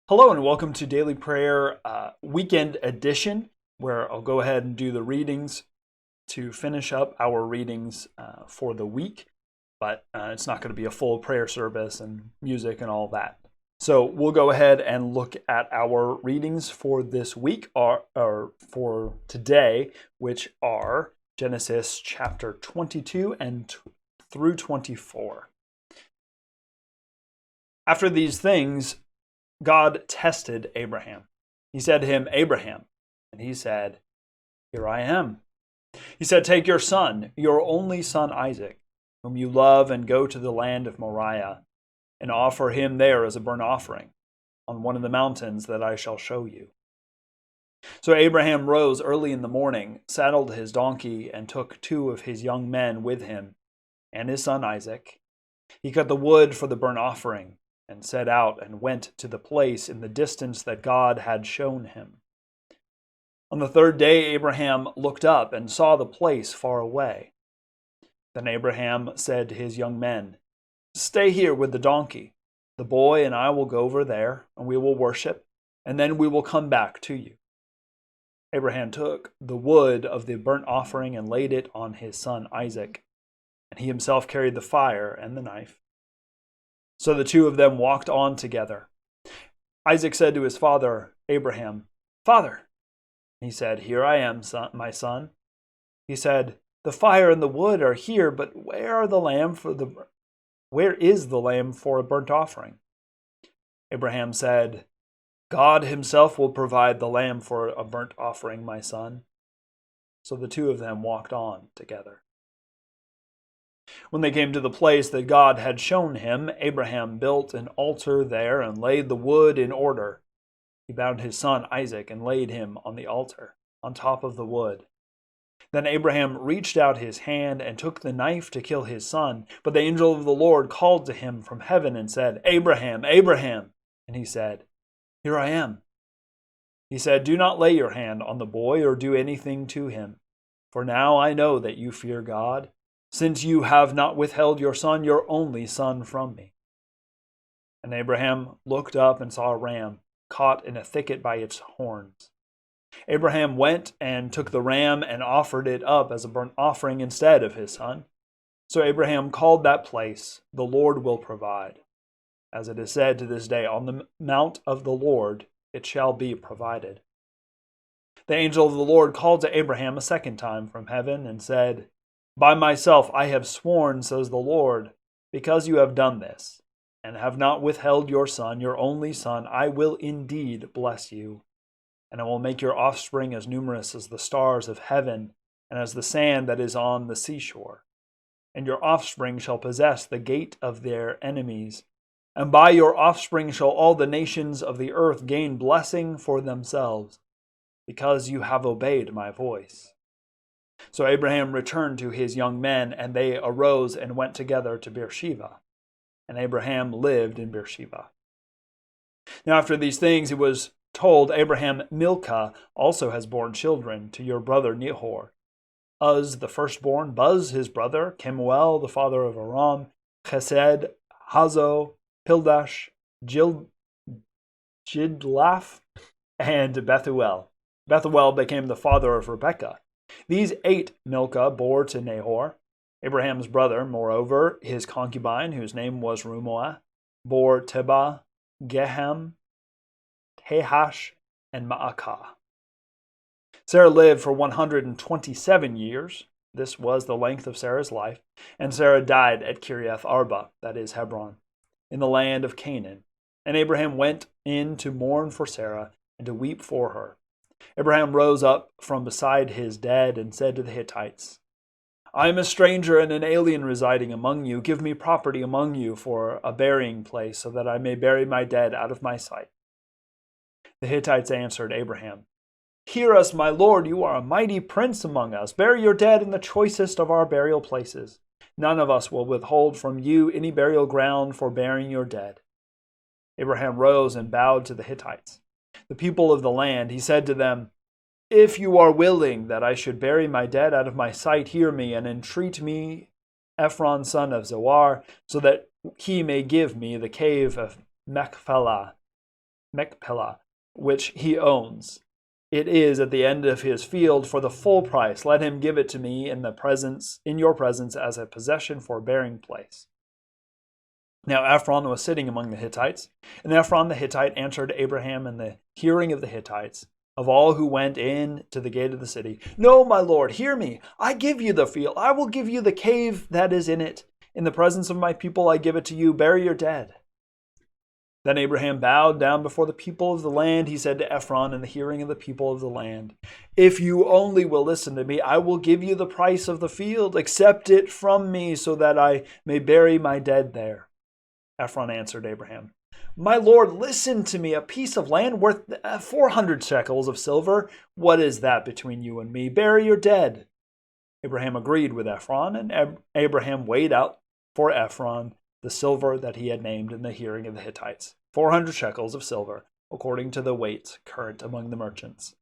Hello and welcome to Daily Prayer Weekend Edition, where I'll go ahead and do the readings to finish up our readings for the week, but it's not going to be a full prayer service and music and all that. So we'll go ahead and look at our readings for this week, or for today, which are Genesis chapter 22 and through 24. After these things, God tested Abraham. He said to him, "Abraham," and he said, "Here I am." He said, "Take your son, your only son Isaac, whom you love, and go to the land of Moriah, and offer him there as a burnt offering on one of the mountains that I shall show you." So Abraham rose early in the morning, saddled his donkey, and took 2 of his young men with him, and his son Isaac. He cut the wood for the burnt offering, and set out and went to the place in the distance that God had shown him. On the 3rd day, Abraham looked up and saw the place far away. Then Abraham said to his young men, "Stay here with the donkey. The boy and I will go over there, and we will worship, and then we will come back to you." Abraham took the wood of the burnt offering and laid it on his son Isaac, and he himself carried the fire and the knife. So the 2 of them walked on together. Isaac said to his father Abraham, "Father." He said, "Here I am, my son." He said, "The fire and the wood are here, but where is the lamb for a burnt offering?" Abraham said, "God himself will provide the lamb for a burnt offering, my son." So the 2 of them walked on together. When they came to the place that God had shown him, Abraham built an altar there and laid the wood in order. He bound his son Isaac and laid him on the altar, on top of the wood. Then Abraham reached out his hand and took the knife to kill his son. But the angel of the Lord called to him from heaven and said, "Abraham, Abraham!" And he said, "Here I am." He said, "Do not lay your hand on the boy or do anything to him. For now I know that you fear God, since you have not withheld your son, your only son, from me." And Abraham looked up and saw a ram caught in a thicket by its horns. Abraham went and took the ram and offered it up as a burnt offering instead of his son. So Abraham called that place, "The Lord will provide." As it is said to this day, "On the mount of the Lord it shall be provided." The angel of the Lord called to Abraham a second time from heaven and said, "By myself I have sworn, says the Lord, because you have done this, and have not withheld your son, your only son, I will indeed bless you, and I will make your offspring as numerous as the stars of heaven and as the sand that is on the seashore. And your offspring shall possess the gate of their enemies, and by your offspring shall all the nations of the earth gain blessing for themselves, because you have obeyed my voice." So Abraham returned to his young men, and they arose and went together to Beersheba. And Abraham lived in Beersheba. Now after these things it was told Abraham, "Milcah also has borne children to your brother Nahor. Uz the firstborn, Buz his brother, Kemuel the father of Aram, Chesed, Hazo, Pildash, Jidlaph, and Bethuel. Bethuel became the father of Rebekah. These 8 Milcah bore to Nahor. Abraham's brother, moreover, his concubine, whose name was Rumoah, bore Tebah, Gehem, Tehash, and Maacah. Sarah lived for 127 years. This was the length of Sarah's life. And Sarah died at Kiriath Arba, that is Hebron, in the land of Canaan. And Abraham went in to mourn for Sarah and to weep for her. Abraham rose up from beside his dead and said to the Hittites, "I am a stranger and an alien residing among you. Give me property among you for a burying place, so that I may bury my dead out of my sight." The Hittites answered Abraham, "Hear us, my lord, you are a mighty prince among us. Bury your dead in the choicest of our burial places. None of us will withhold from you any burial ground for burying your dead." Abraham rose and bowed to the Hittites. The people of the land, he said to them, "If you are willing that I should bury my dead out of my sight, hear me and entreat me, Ephron son of Zohar, so that he may give me the cave of Machpelah, Machpelah, which he owns. It is at the end of his field for the full price. Let him give it to me in your presence as a possession for a burying place. Now Ephron was sitting among the Hittites, and Ephron the Hittite answered Abraham in the hearing of the Hittites, of all who went in to the gate of the city, "No, my lord, hear me. I give you the field. I will give you the cave that is in it. In the presence of my people I give it to you. Bury your dead." Then Abraham bowed down before the people of the land. He said to Ephron in the hearing of the people of the land, "If you only will listen to me, I will give you the price of the field. Accept it from me so that I may bury my dead there." Ephron answered Abraham, "My lord, listen to me. A piece of land worth 400 shekels of silver. What is that between you and me? Bury your dead." Abraham agreed with Ephron, and Abraham weighed out for Ephron the silver that he had named in the hearing of the Hittites, 400 shekels of silver, according to the weights current among the merchants.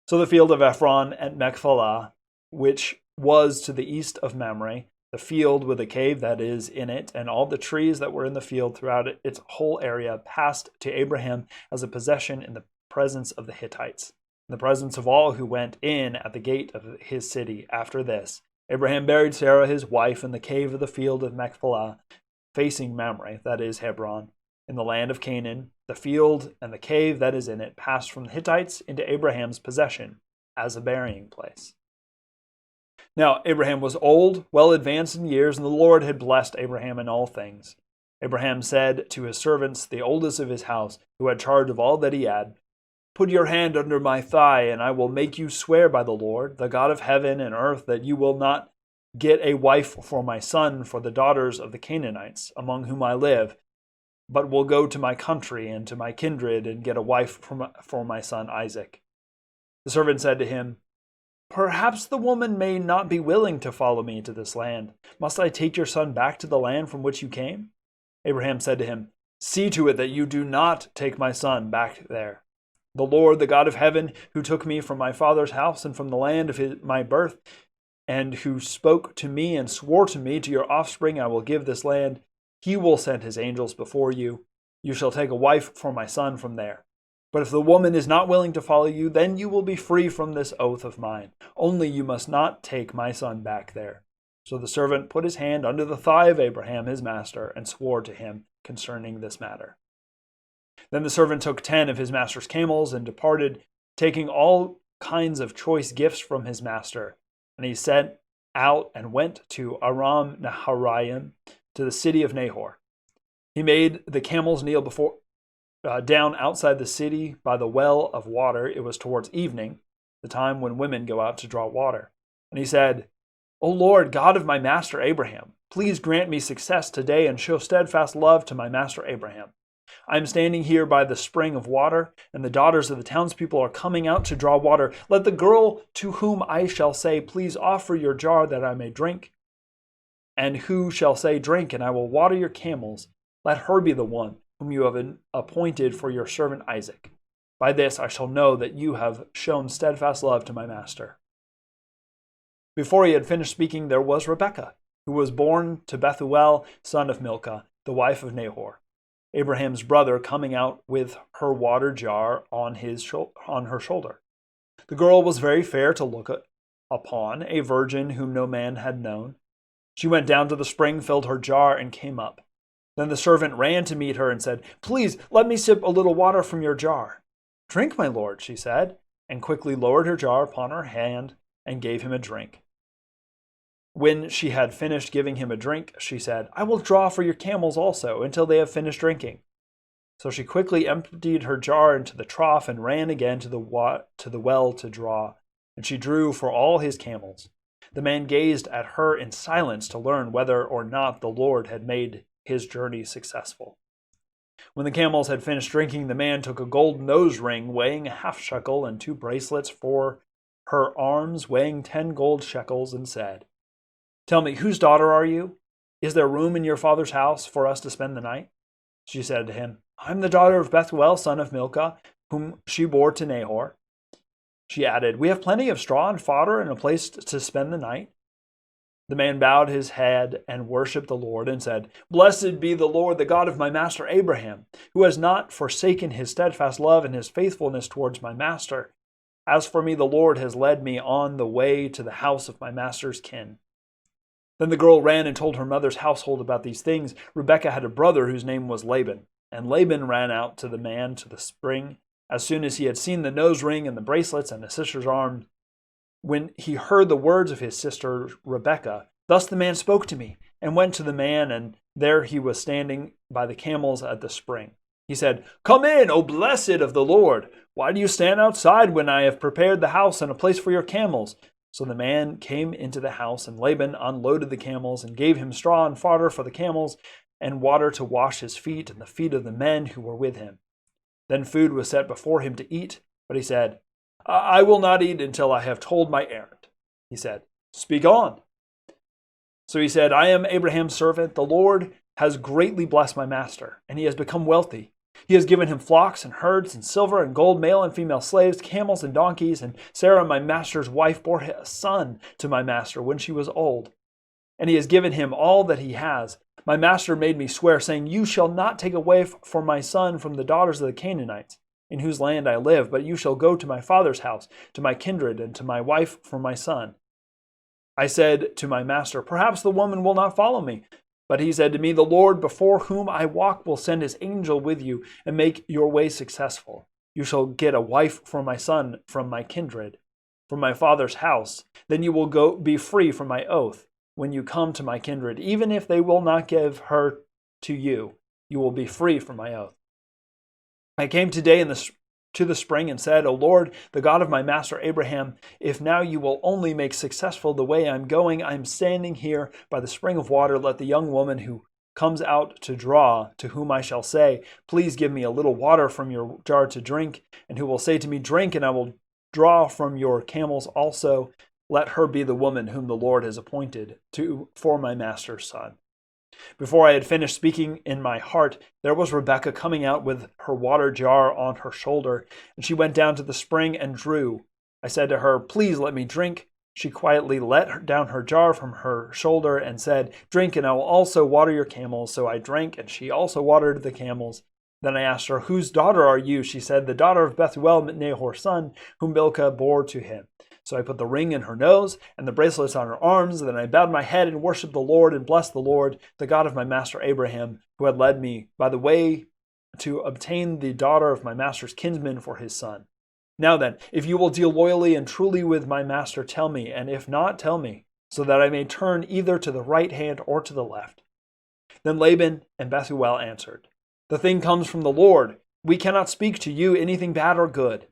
So the field of Ephron at Machpelah, which was to the east of Mamre, the field with the cave that is in it, and all the trees that were in the field throughout its whole area, passed to Abraham as a possession in the presence of the Hittites, in the presence of all who went in at the gate of his city. After this, Abraham buried Sarah his wife in the cave of the field of Machpelah, facing Mamre, that is Hebron, in the land of Canaan. The field and the cave that is in it passed from the Hittites into Abraham's possession as a burying place. Now Abraham was old, well advanced in years, and the Lord had blessed Abraham in all things. Abraham said to his servants, the oldest of his house, who had charge of all that he had, "Put your hand under my thigh, and I will make you swear by the Lord, the God of heaven and earth, that you will not get a wife for my son for the daughters of the Canaanites, among whom I live, but will go to my country and to my kindred and get a wife for my son Isaac." The servant said to him, "Perhaps the woman may not be willing to follow me to this land. Must I take your son back to the land from which you came?" Abraham said to him, "See to it that you do not take my son back there. The Lord, the God of heaven, who took me from my father's house and from the land of my birth, and who spoke to me and swore to me, to your offspring I will give this land, he will send his angels before you. You shall take a wife for my son from there. But if the woman is not willing to follow you, then you will be free from this oath of mine. Only you must not take my son back there." So the servant put his hand under the thigh of Abraham his master and swore to him concerning this matter. Then the servant took 10 of his master's camels and departed, taking all kinds of choice gifts from his master. And he set out and went to Aram Naharaim, to the city of Nahor. He made the camels kneel down outside the city by the well of water. It was towards evening, the time when women go out to draw water. And he said, "O Lord, God of my master Abraham, please grant me success today and show steadfast love to my master Abraham. I am standing here by the spring of water, and the daughters of the townspeople are coming out to draw water. Let the girl to whom I shall say, 'Please offer your jar that I may drink,' and who shall say, 'Drink, and I will water your camels,' let her be the one whom you have appointed for your servant Isaac. By this I shall know that you have shown steadfast love to my master." Before he had finished speaking, there was Rebekah, who was born to Bethuel, son of Milcah, the wife of Nahor, Abraham's brother, coming out with her water jar on her shoulder. The girl was very fair to look upon, a virgin whom no man had known. She went down to the spring, filled her jar, and came up. Then the servant ran to meet her and said, "Please, let me sip a little water from your jar." "Drink, my lord," she said, and quickly lowered her jar upon her hand and gave him a drink. When she had finished giving him a drink, she said, "I will draw for your camels also, until they have finished drinking." So she quickly emptied her jar into the trough and ran again to the well to draw, and she drew for all his camels. The man gazed at her in silence to learn whether or not the Lord had made his journey successful. When the camels had finished drinking, the man took a gold nose ring weighing a half shekel and 2 bracelets for her arms weighing 10 gold shekels and said, "Tell me, whose daughter are you? Is there room in your father's house for us to spend the night?" She said to him, "I am the daughter of Bethuel, son of Milcah, whom she bore to Nahor." She added, "We have plenty of straw and fodder and a place to spend the night." The man bowed his head and worshipped the Lord and said, "Blessed be the Lord, the God of my master Abraham, who has not forsaken his steadfast love and his faithfulness towards my master. As for me, the Lord has led me on the way to the house of my master's kin." Then the girl ran and told her mother's household about these things. Rebekah had a brother whose name was Laban, and Laban ran out to the man to the spring as soon as he had seen the nose ring and the bracelets and his sister's arm. When he heard the words of his sister Rebekah, "Thus the man spoke to me," and went to the man, and there he was standing by the camels at the spring. He said, "Come in, O blessed of the Lord. Why do you stand outside when I have prepared the house and a place for your camels?" So the man came into the house, and Laban unloaded the camels and gave him straw and fodder for the camels and water to wash his feet and the feet of the men who were with him. Then food was set before him to eat, but he said, "I will not eat until I have told my errand." He said, "Speak on." So he said, "I am Abraham's servant. The Lord has greatly blessed my master, and he has become wealthy. He has given him flocks and herds and silver and gold, male and female slaves, camels and donkeys, and Sarah, my master's wife, bore a son to my master when she was old. And he has given him all that he has. My master made me swear, saying, 'You shall not take away for my son from the daughters of the Canaanites, in whose land I live, but you shall go to my father's house, to my kindred, and to my wife for my son.' I said to my master, 'Perhaps the woman will not follow me.' But he said to me, 'The Lord before whom I walk will send his angel with you and make your way successful. You shall get a wife for my son from my kindred, from my father's house. Then you will be free from my oath. When you come to my kindred, even if they will not give her to you, you will be free from my oath.' I came today to the spring and said, 'O Lord, the God of my master Abraham, if now you will only make successful the way I am going, I am standing here by the spring of water. Let the young woman who comes out to draw, to whom I shall say, "Please give me a little water from your jar to drink," and who will say to me, "Drink, and I will draw from your camels also," let her be the woman whom the Lord has appointed for my master's son." Before I had finished speaking in my heart, there was Rebekah coming out with her water jar on her shoulder, and she went down to the spring and drew. I said to her, "Please let me drink." She quietly let down her jar from her shoulder and said, "Drink, and I will also water your camels." So I drank, and she also watered the camels. Then I asked her, "Whose daughter are you?" She said, "The daughter of Bethuel, Nahor's son, whom Milcah bore to him." So I put the ring in her nose and the bracelets on her arms. Then I bowed my head and worshipped the Lord and blessed the Lord, the God of my master Abraham, who had led me by the way to obtain the daughter of my master's kinsman for his son. Now then, if you will deal loyally and truly with my master, tell me, and if not, tell me, so that I may turn either to the right hand or to the left." Then Laban and Bethuel answered, "The thing comes from the Lord. We cannot speak to you anything bad or good.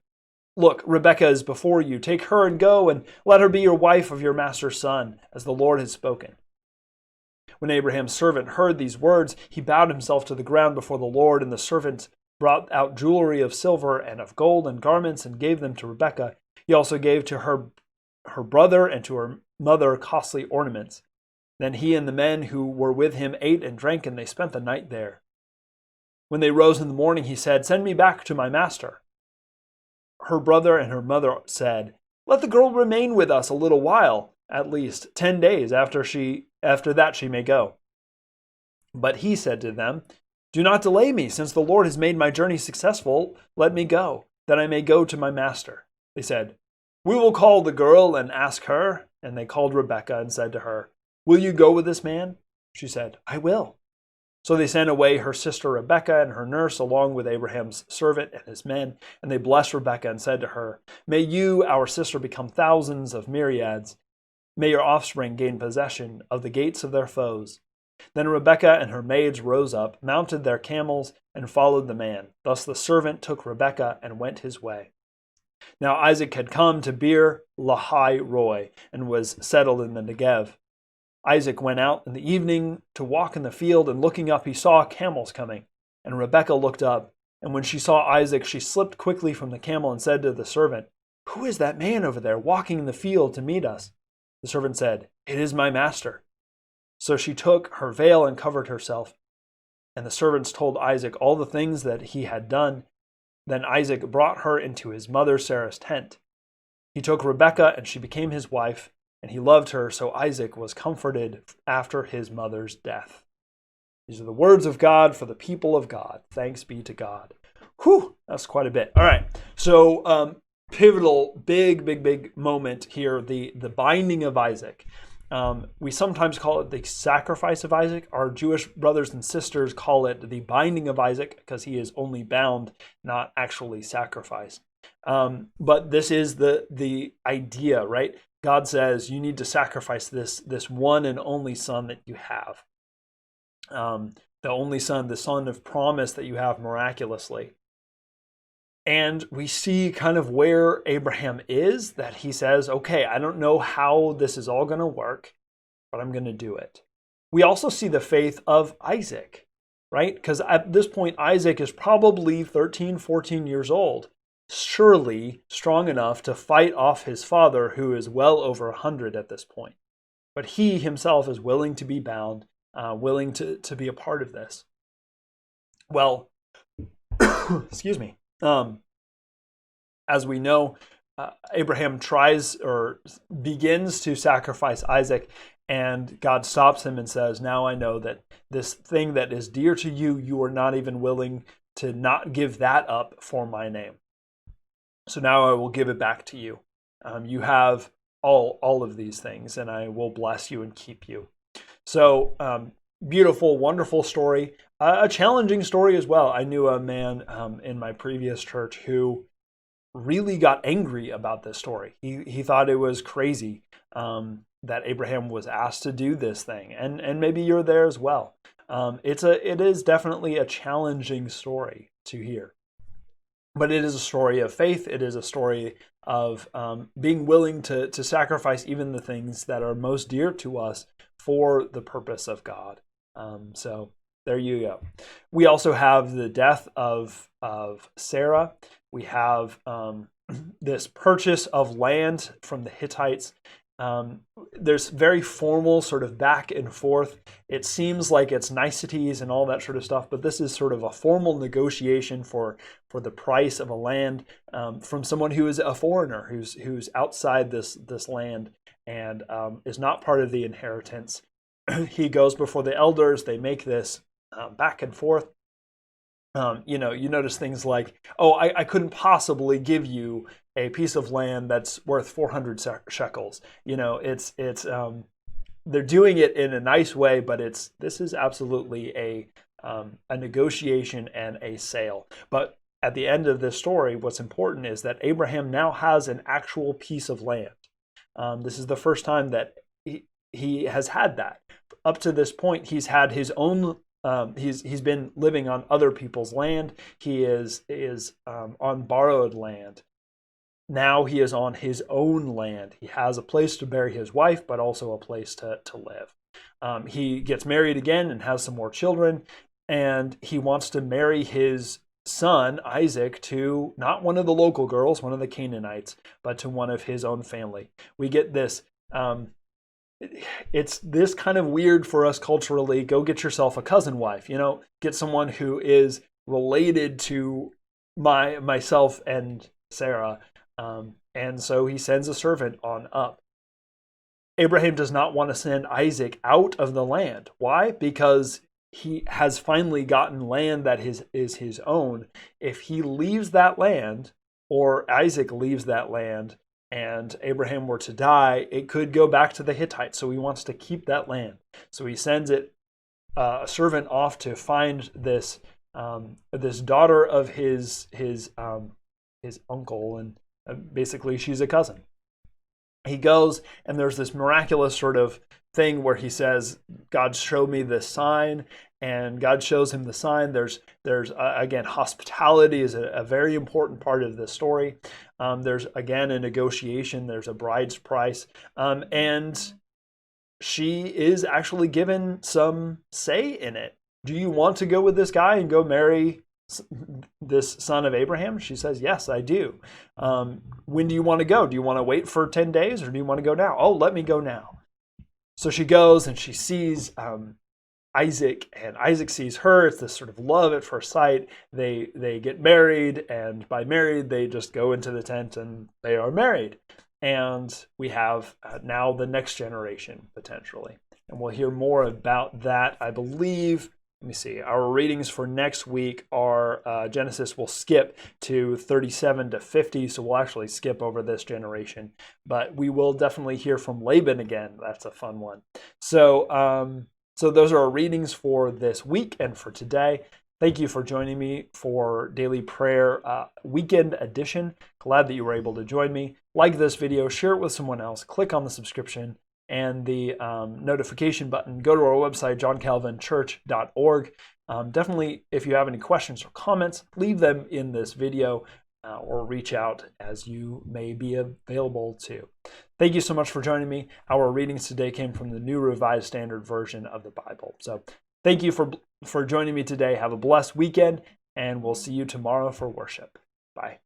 Look, Rebekah is before you. Take her and go, and let her be your wife of your master's son, as the Lord has spoken." When Abraham's servant heard these words, he bowed himself to the ground before the Lord, and the servant brought out jewelry of silver and of gold and garments and gave them to Rebekah. He also gave to her brother and to her mother costly ornaments. Then he and the men who were with him ate and drank, and they spent the night there. When they rose in the morning, he said, "Send me back to my master." Her brother and her mother said, "Let the girl remain with us a little while, at least 10 days. After that she may go." But he said to them, "Do not delay me, since the Lord has made my journey successful. Let me go, that I may go to my master." They said, "We will call the girl and ask her." And they called Rebekah and said to her, "Will you go with this man?" She said, "I will." So they sent away her sister Rebekah and her nurse, along with Abraham's servant and his men. And they blessed Rebekah and said to her, "May you, our sister, become thousands of myriads. May your offspring gain possession of the gates of their foes." Then Rebekah and her maids rose up, mounted their camels, and followed the man. Thus the servant took Rebekah and went his way. Now Isaac had come to Beer Lahai Roi and was settled in the Negev. Isaac went out in the evening to walk in the field, and looking up he saw camels coming. And Rebekah looked up, and when she saw Isaac, she slipped quickly from the camel and said to the servant, "Who is that man over there walking in the field to meet us?" The servant said, "It is my master." So she took her veil and covered herself. And the servants told Isaac all the things that he had done. Then Isaac brought her into his mother Sarah's tent. He took Rebekah, and she became his wife. and he loved her, so Isaac was comforted after his mother's death. These are the words of God for the people of God. Thanks be to God. Whew, that's quite a bit. All right, so pivotal, big moment here, the binding of Isaac. We sometimes call it the sacrifice of Isaac. Our Jewish brothers and sisters call it the binding of Isaac because he is only bound, not actually sacrificed. But this is the idea, right? God says you need to sacrifice this one and only son that you have. The only son, the son of promise that you have miraculously. And we see kind of where Abraham is, that he says, okay, I don't know how this is all going to work, but I'm going to do it. We also see the faith of Isaac, right? Because at this point, Isaac is probably 13, 14 years old, surely strong enough to fight off his father, who is well over 100 at this point. But he himself is willing to be bound, willing to be a part of this. Well, excuse me. As we know, Abraham tries or begins to sacrifice Isaac, and God stops him and says, now I know that this thing that is dear to you, you are not even willing to not give that up for my name. So now I will give it back to you. You have all of these things, and I will bless you and keep you. So beautiful, wonderful story. A challenging story as well. I knew a man in my previous church who really got angry about this story. He thought it was crazy that Abraham was asked to do this thing, and maybe you're there as well. It is definitely a challenging story to hear, but it is a story of faith. It is a story of being willing to sacrifice even the things that are most dear to us for the purpose of God. So there you go. We also have the death of Sarah. We have this purchase of land from the Hittites. There's very formal sort of back and forth. It seems like it's niceties and all that sort of stuff, but this is sort of a formal negotiation for the price of a land from someone who is a foreigner, who's outside this land and is not part of the inheritance. He goes before the elders. They make this back and forth. You notice things like, oh, I couldn't possibly give you a piece of land that's worth 400 shekels. It's they're doing it in a nice way, but this is absolutely a negotiation and a sale. But at the end of this story, what's important is that Abraham now has an actual piece of land. This is the first time that he has had that. Up to this point, he's had his own. He's been living on other people's land. He is on borrowed land. Now he is on his own land. He has a place to bury his wife, but also a place to live. He gets married again and has some more children, and he wants to marry his son Isaac to not one of the local girls, one of the Canaanites, but to one of his own family. We get this. It's this kind of weird for us culturally. Go get yourself a cousin wife, get someone who is related to myself and Sarah. And so he sends a servant on up. Abraham does not want to send Isaac out of the land. Why? Because he has finally gotten land that is his own. If he leaves that land, or Isaac leaves that land, and Abraham were to die, it could go back to the Hittites. So he wants to keep that land. So he sends a servant off to find this daughter of his uncle, and basically she's a cousin. He goes, and there's this miraculous sort of thing where he says, God, show me this sign. And God shows him the sign. There's again, hospitality is a very important part of this story. There's, again, a negotiation. There's a bride's price. And she is actually given some say in it. Do you want to go with this guy and go marry this son of Abraham? She says, yes, I do. When do you want to go? Do you want to wait for 10 days or do you want to go now? Oh, let me go now. So she goes and she sees Isaac, and Isaac sees her. It's this sort of love at first sight. They get married, and by married, they just go into the tent and they are married. and we have now the next generation potentially. And we'll hear more about that, I believe. Let me see. Our readings for next week are Genesis will skip to 37 to 50, so we'll actually skip over this generation. But we will definitely hear from Laban again. That's a fun one. So, so those are our readings for this week and for today. Thank you for joining me for Daily Prayer Weekend Edition. Glad that you were able to join me. Like this video, share it with someone else, click on the subscription and the notification button. Go to our website, johncalvinchurch.org. Definitely, if you have any questions or comments, leave them in this video or reach out as you may be available to. Thank you so much for joining me. Our readings today came from the New Revised Standard Version of the Bible. So thank you for joining me today. Have a blessed weekend, and we'll see you tomorrow for worship. Bye.